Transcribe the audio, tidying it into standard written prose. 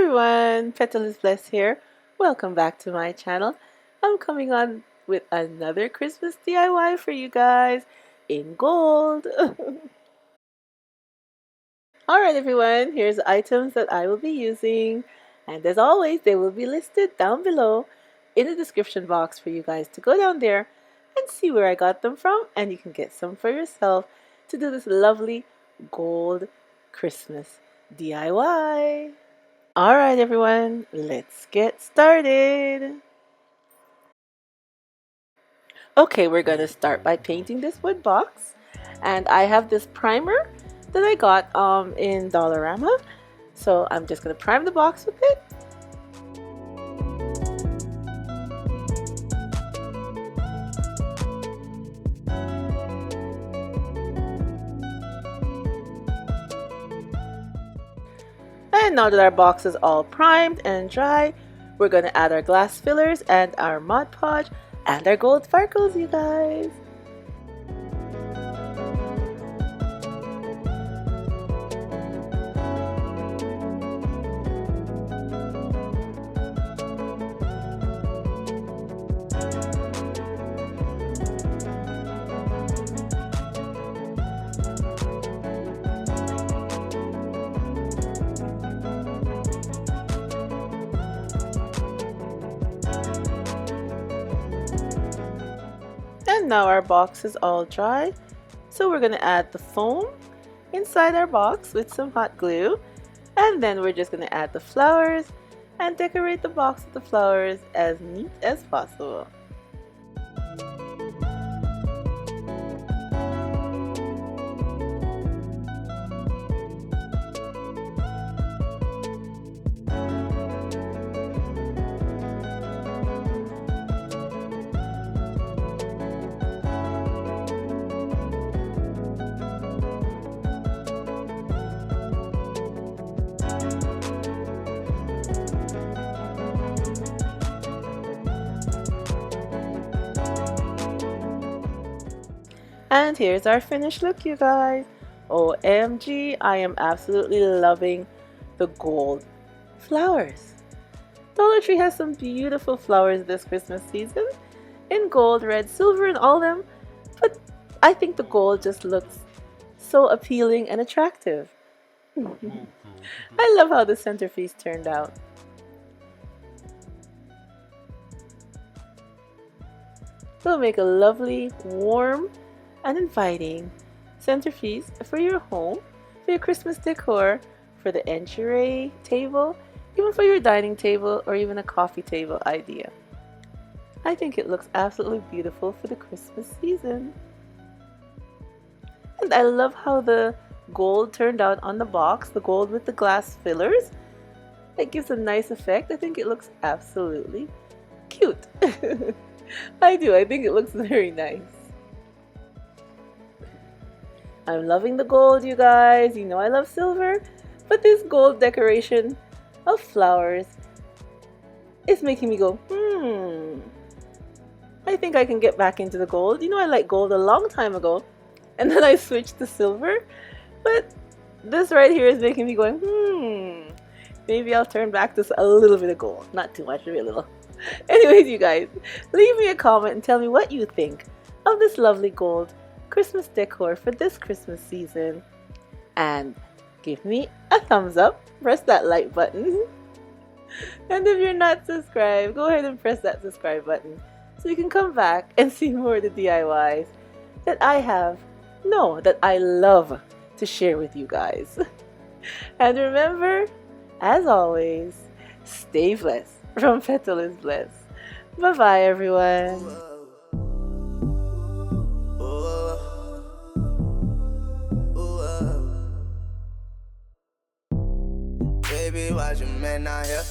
everyone, Petal is Blessed here. Welcome back to my channel. I'm coming on with another Christmas DIY for you guys in gold. Alright everyone, here's the items that I will be using. And as always, they will be listed down below in the description box for you guys to go down there and see where I got them from. And you can get some for yourself to do this lovely gold Christmas DIY. Alright everyone, let's get started. Okay, we're gonna start by painting this wood box. And I have this primer that I got in Dollarama. So I'm just gonna prime the box with it. And now that our box is all primed and dry, we're going to add our glass fillers and our Mod Podge and our gold sparkles, you guys. And now our box is all dry, so we're going to add the foam inside our box with some hot glue, and then we're just going to add the flowers and decorate the box with the flowers as neat as possible. And here's our finished look, you guys. OMG, I am absolutely loving the gold flowers. Dollar Tree has some beautiful flowers this Christmas season in gold, red, silver, and all them. But I think the gold just looks so appealing and attractive. I love how the centerpiece turned out. It'll make a lovely, warm, and inviting centerpiece for your home, for your Christmas decor, for the entryway table, even for your dining table or even a coffee table idea. I think it looks absolutely beautiful for the Christmas season. And I love how the gold turned out on the box, the gold with the glass fillers. It gives a nice effect. I think it looks absolutely cute. I do. I think it looks very nice. I'm loving the gold, you guys. You know I love silver, but this gold decoration of flowers is making me go, I think I can get back into the gold. You know I liked gold a long time ago, and then I switched to silver, but this right here is making me going, maybe I'll turn back to a little bit of gold. Not too much, maybe a little. Anyways, you guys, leave me a comment and tell me what you think of this lovely gold Christmas decor for this Christmas season, and give me a thumbs up, press that like button, and if you're not subscribed, go ahead and press that subscribe button so you can come back and see more of the DIYs that I love to share with you guys. And remember, as always, stay blessed from Petal is Blessed. Bye bye everyone. Baby, why's your man not here?